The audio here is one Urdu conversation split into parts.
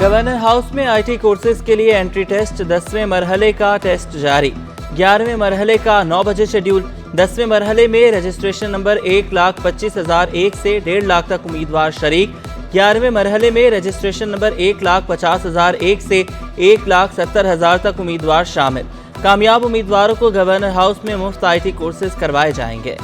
گورنر ہاؤس میں آئی ٹی کورسز کے لیے انٹری ٹیسٹ 10ویں مرحلے کا ٹیسٹ جاری 11ویں مرحلے کا 9 بجے شیڈیول 10ویں مرحلے میں رجسٹریشن نمبر 1,25,001 سے 1.5 لاکھ تک امیدوار شریک 11ویں مرحلے میں رجسٹریشن نمبر 1,50,001 سے 1,70,000 تک امیدوار شامل کامیاب امیدواروں کو گورنر ہاؤس میں مفت آئی ٹی کورسز کروائے جائیں گے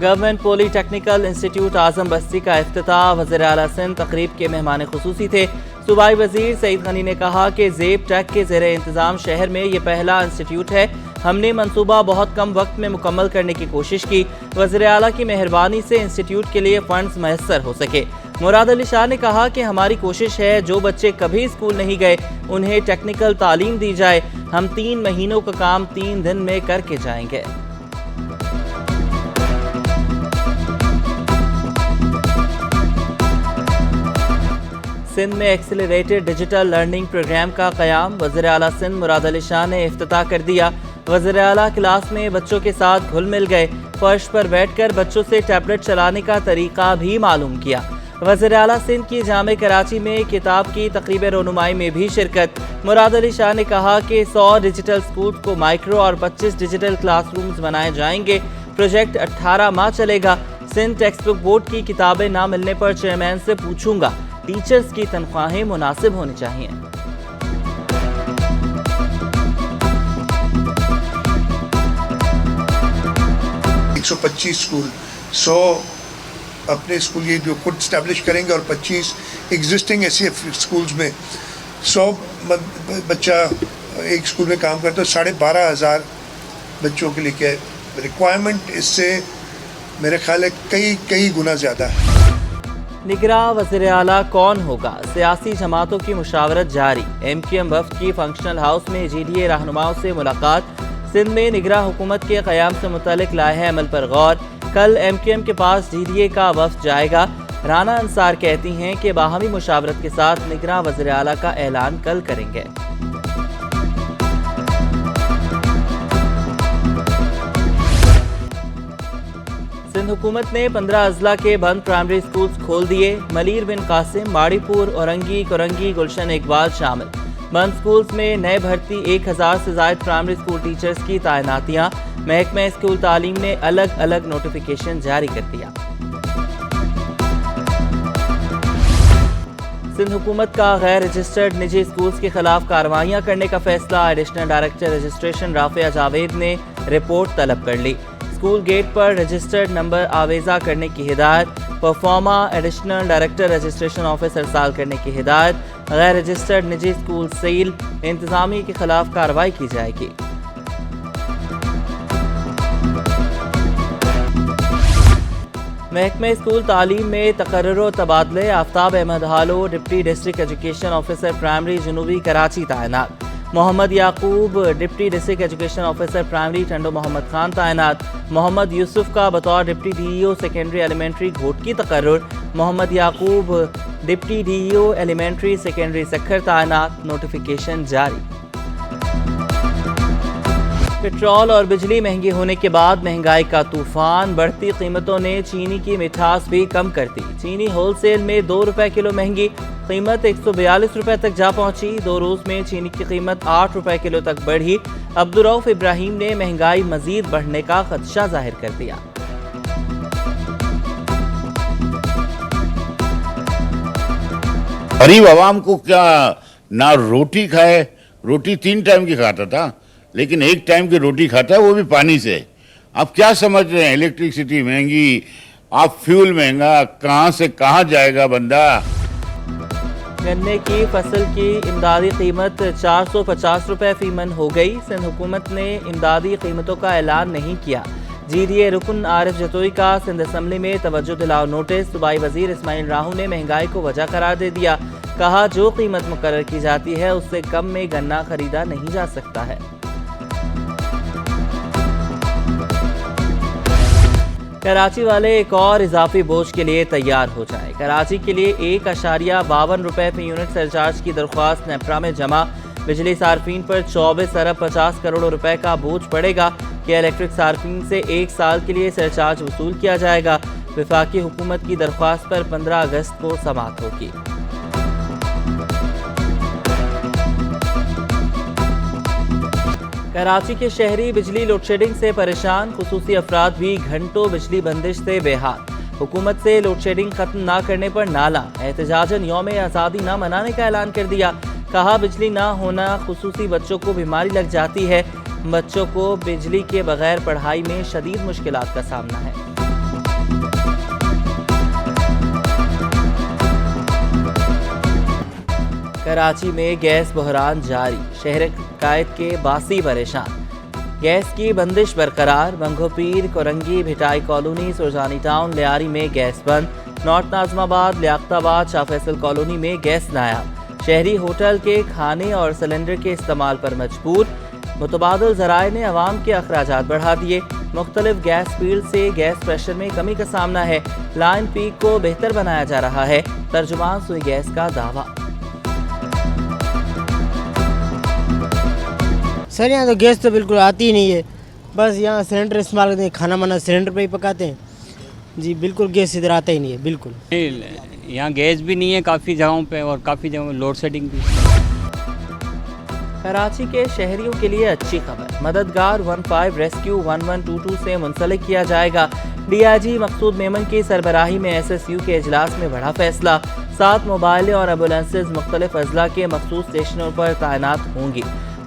گورنمنٹ پولی ٹیکنیکل انسٹیٹیوٹ اعظم بستی کا افتتاح وزیر اعلیٰ سندھ تقریب کے مہمان خصوصی تھے صوبائی وزیر سعید غنی نے کہا کہ زیب ٹیک کے زیر انتظام شہر میں یہ پہلا انسٹیٹیوٹ ہے ہم نے منصوبہ بہت کم وقت میں مکمل کرنے کی کوشش کی وزیر اعلیٰ کی مہربانی سے انسٹیٹیوٹ کے لیے فنڈز میسر ہو سکے مراد علی شاہ نے کہا کہ ہماری کوشش ہے جو بچے کبھی اسکول نہیں گئے انہیں ٹیکنیکل تعلیم دی جائے ہم 3 مہینوں کا کام 3 دن میں کر کے جائیں گے سندھ میں ایکسیلریٹڈ ڈیجیٹل لرننگ پروگرام کا قیام وزیر اعلیٰ سندھ مراد علی شاہ نے افتتاح کر دیا وزیر اعلیٰ کلاس میں بچوں کے ساتھ گھل مل گئے فرش پر بیٹھ کر بچوں سے ٹیبلٹ چلانے کا طریقہ بھی معلوم کیا وزیر اعلیٰ سندھ کی جامع کراچی میں کتاب کی تقریب رونمائی میں بھی شرکت مراد علی شاہ نے کہا کہ 100 ڈیجیٹل اسکول کو مائکرو اور 25 ڈیجیٹل کلاس رومز بنائے جائیں گے پروجیکٹ 18 ماہ چلے گا سندھ ٹیکسٹ بک بورڈ کی کتابیں نہ ملنے پر چیئرمین سے پوچھوں گا ٹیچرز کی تنخواہیں مناسب ہونی چاہیے 125 اسکول 100 اپنے اسکول یہ جو خود اسٹیبلش کریں گے اور 25 ایگزسٹنگ ایسے اسکولز میں 100 بچہ ایک اسکول میں کام کرتا ہے 12,500 بچوں کے لیے کیا ریکوائرمنٹ اس سے میرے خیال ہے کئی گنا زیادہ ہے نگراں وزیر اعلیٰ کون ہوگا سیاسی جماعتوں کی مشاورت جاری ایم کیو ایم وفد کی فنکشنل ہاؤس میں جی ڈی اے رہنماؤں سے ملاقات سندھ میں نگراں حکومت کے قیام سے متعلق لائحہ عمل پر غور کل ایم کیو ایم کے پاس جی ڈی اے کا وفد جائے گا رانا انصار کہتی ہیں کہ باہمی مشاورت کے ساتھ نگراں وزیر اعلیٰ کا اعلان کل کریں گے سندھ حکومت نے 15 اضلاع کے بند پرائمری اسکولز کھول دیے ملیر بن قاسم ماڑی پور اورنگی کورنگی گلشن اقبال شامل بند اسکولز میں نئے بھرتی 1000 سے زائد پرائمری اسکول ٹیچرز کی تعیناتیاں محکمہ اسکول تعلیم نے الگ الگ نوٹیفیکیشن جاری کر دیا سندھ حکومت کا غیر رجسٹرڈ نجی اسکولز کے خلاف کارروائیاں کرنے کا فیصلہ additional director registration Rafia Javed نے رپورٹ طلب کر لی اسکول گیٹ پر رجسٹرڈ نمبر آویزہ کرنے کی ہدایت proforma additional director registration office ارسال کرنے کی ہدایت غیر رجسٹرڈ نجی اسکول سیل انتظامیہ کے خلاف کارروائی کی جائے گی محکمہ اسکول تعلیم میں تقرر و تبادلے Aftab Ahmed Halo deputy district education officer primary جنوبی کراچی تعینات Muhammad Yaqub deputy district education officer primary Tando Muhammad Khan تعینات محمد یوسف کا بطور deputy D E O secondary elementary Ghotki تقرر Muhammad Yaqub deputy D E O elementary secondary Sukkur تعینات نوٹیفیکیشن جاری پٹرول اور بجلی مہنگی ہونے کے بعد مہنگائی کا طوفان بڑھتی قیمتوں نے چینی کی مٹھاس بھی کم کر دی چینی ہول سیل میں 2 روپے کلو مہنگی قیمت 142 روپے تک جا پہنچی 2 روز میں چینی کی قیمت 8 روپے کلو تک بڑھی عبدالرؤف ابراہیم نے مہنگائی مزید بڑھنے کا خدشہ ظاہر کر دیا غریب عوام کو کیا نہ روٹی کھائے روٹی 3 ٹائم کی کھاتا تھا لیکن 1 ٹائم کی روٹی کھاتا ہے وہ بھی پانی سے آپ کیا سمجھ رہے ہیں الیکٹرسٹی مہنگی آپ فیول مہنگا کہاں سے کہاں جائے گا بندہ گنے کی فصل کی امدادی قیمت 450 روپے فی من ہو گئی سندھ حکومت نے امدادی قیمتوں کا اعلان نہیں کیا جی ڈی اے رکن عارف جتوئی کا سندھ اسمبلی میں توجہ دلاؤ نوٹس صوبائی وزیر اسماعیل راہو نے مہنگائی کو وجہ قرار دے دیا کہا جو قیمت مقرر کی جاتی ہے اس سے کم میں گنا خریدا نہیں جا سکتا ہے کراچی والے ایک اور اضافی بوجھ کے لیے تیار ہو جائیں کراچی کے لیے 1.52 روپے فی یونٹ سرچارج کی درخواست نیپرا میں جمع بجلی صارفین پر 24 ارب 50 کروڑ روپے کا بوجھ پڑے گا کہ الیکٹرک صارفین سے 1 سال کے لیے سرچارج وصول کیا جائے گا۔ وفاقی حکومت کی درخواست پر 15 اگست کو سماعت ہوگی۔ کراچی کے شہری بجلی لوڈ شیڈنگ سے پریشان، خصوصی افراد بھی گھنٹوں بجلی بندش سے بے حال۔ حکومت سے لوڈ شیڈنگ ختم نہ کرنے پر نالا، احتجاجاً یوم آزادی نہ منانے کا اعلان کر دیا۔ کہا بجلی نہ ہونا خصوصی بچوں کو بیماری لگ جاتی ہے، بچوں کو بجلی کے بغیر پڑھائی میں شدید مشکلات کا سامنا ہے۔ کراچی میں گیس بحران جاری، شہر قائد کے باسی پریشان۔ گیس کی بندش برقرار، منگو پیر، کورنگی، بھٹائی کالونی، سرجانی ٹاؤن، لیاری میں گیس بند۔ نارتھ ناظم آباد، لیاقت آباد، شاہ فیصل کالونی میں گیس نایاب۔ شہری ہوٹل کے کھانے اور سلنڈر کے استعمال پر مجبور۔ متبادل ذرائع نے عوام کے اخراجات بڑھا دیے۔ مختلف گیس فیلڈ سے گیس پریشر میں کمی کا سامنا ہے۔ لائن پیک کو بہتر بنایا جا رہا ہے، ترجمان سوئی گیس کا دعویٰ۔ سر یہاں تو گیس تو بالکل آتی ہی نہیں ہے، بس یہاں سلنڈر استعمال کرتے ہیں، کھانا وانا سلنڈر پہ ہی پکاتے ہیں جی۔ بالکل گیس ادھر آتا ہی نہیں ہے بالکل۔ یہاں گیس بھی نہیں ہے کافی جگہوں پہ، اور کافی جگہوں میں لوڈ شیڈنگ بھی۔ کراچی کے شہریوں کے لیے اچھی خبر، مددگار 15 ریسکیو 1122 سے منسلک کیا جائے گا۔ ڈی آئی جی مقصود میمن کی سربراہی میں ایس ایس یو کے اجلاس میں بڑا فیصلہ۔ 7 موبائلیں اور ایمبولینسز مختلف اضلاع کے مخصوص اسٹیشنوں پر تعینات ہوں گی۔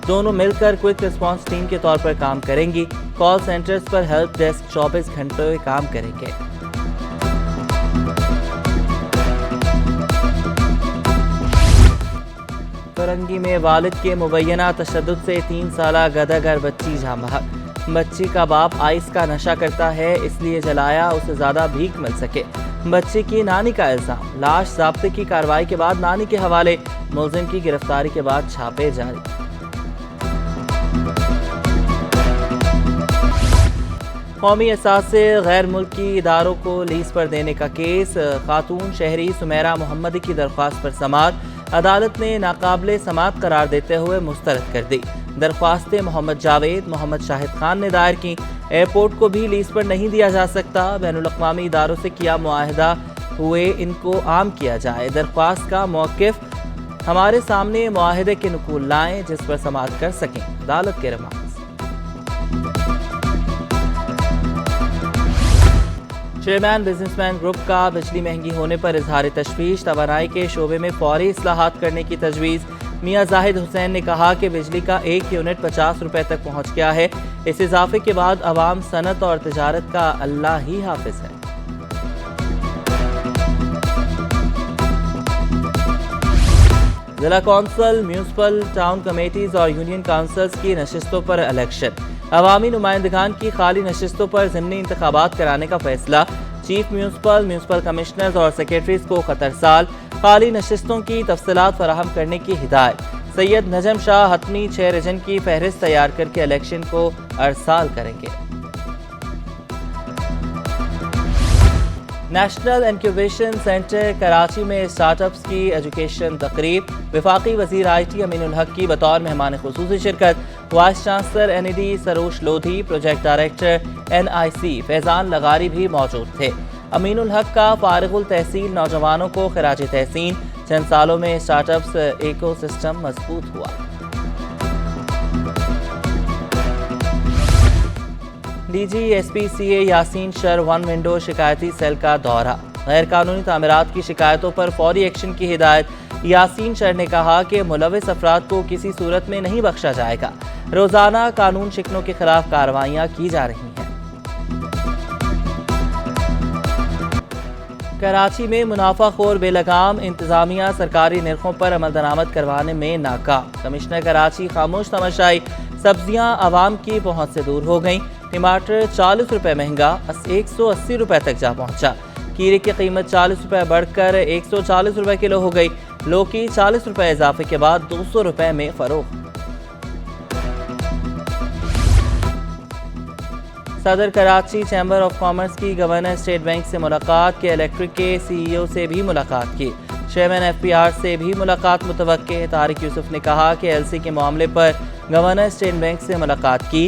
دونوں مل کر کوئک رسپانس ٹیم کے طور پر کام کریں گی۔ کال سینٹرز پر ہیلپ ڈیسک 24 گھنٹے کام کریں گے۔ کورنگی میں والد کے مبینہ تشدد سے 3 سالہ گداگر بچی جاں بحق۔ بچی کا باپ آئس کا نشہ کرتا ہے، اس لیے جلایا اسے زیادہ بھیک مل سکے۔ بچی کی نانی کا الزام، لاش ضابطے کی کارروائی کے بعد نانی کے حوالے۔ ملزم کی گرفتاری کے بعد چھاپے جاری۔ قومی اساس سے غیر ملکی اداروں کو لیز پر دینے کا کیس، خاتون شہری سمیرہ محمدی کی درخواست پر سماعت، عدالت نے ناقابل سماعت قرار دیتے ہوئے مسترد کر دی۔ درخواستیں محمد جاوید، محمد شاہد خان نے دائر کی۔ ایئرپورٹ کو بھی لیز پر نہیں دیا جا سکتا، بین الاقوامی اداروں سے کیا معاہدہ ہوئے ان کو عام کیا جائے۔ درخواست کا موقف، ہمارے سامنے معاہدے کے نقول لائیں جس پر سماعت کر سکیں، عدالت کے رماز۔ چیئرمین بزنس مین گروپ کا بجلی مہنگی ہونے پر اظہار تشویش، توانائی کے شعبے میں فوری اصلاحات کرنے کی تجویز۔ میاں زاہد حسین نے کہا کہ بجلی کا 1 یونٹ 50 روپے تک پہنچ گیا ہے۔ اس اضافے کے بعد عوام، صنعت اور تجارت کا اللہ ہی حافظ ہے۔ ضلع کونسل، میونسپل، ٹاؤن کمیٹیز اور یونین کونسلز کی نشستوں پر الیکشن۔ عوامی نمائندگان کی خالی نشستوں پر ضمنی انتخابات کرانے کا فیصلہ۔ چیف میونسپل، میونسپل کمشنرز اور سیکریٹریز کو خطرسال، خالی نشستوں کی تفصیلات فراہم کرنے کی ہدایت۔ سید نجم شاہ حتمی 6 ریجن کی فہرست تیار کر کے الیکشن کو ارسال کریں گے۔ نیشنل انکیوبیشن سینٹر کراچی میں اسٹارٹ اپس کی ایجوکیشن تقریب، وفاقی وزیر آئی ٹی امین الحق کی بطور مہمان خصوصی شرکت۔ Vice chancellor N E D Sarosh Lodhi, project director N I C Faizan لغاری بھی موجود تھے۔ امین الحق کا فارغ التحصیل نوجوانوں کو خراج تحسین، چند سالوں میں اسٹارٹ اپس ایکو سسٹم مضبوط ہوا۔ ڈی جی ایس پی سی اے یاسین شر 1 ونڈو شکایتی سیل کا دورہ، غیر قانونی تعمیرات کی شکایتوں پر فوری ایکشن کی ہدایت۔ یاسین شر نے کہا کہ ملوث افراد کو کسی صورت میں نہیں بخشا جائے گا، روزانہ قانون شکنوں کے خلاف کارروائیاں کی جا رہی ہیں۔ کراچی میں منافع خور بے لگام، انتظامیہ سرکاری نرخوں پر عمل درآمد کروانے میں ناکام۔ کمشنر کراچی خاموش تماشائی، سبزیاں عوام کی پہنچ سے دور ہو گئیں۔ ٹماٹر 40 روپے مہنگا، 180 روپے تک جا پہنچا۔ کھیرے کی قیمت 40 روپے بڑھ کر 140 روپے کلو ہو گئی۔ لوکی 40 روپے اضافے کے بعد 200 روپے میں فروخت۔ صدر کراچی چیمبر آف کامرس کی گورنر اسٹیٹ بینک سے ملاقات، کے الیکٹرک کے سی ای او سے بھی ملاقات کی، چیئرمین ایف پی آر سے بھی ملاقات متوقع۔ طارق یوسف نے کہا کہ ایل سی کے معاملے پر گورنر اسٹیٹ بینک سے ملاقات کی،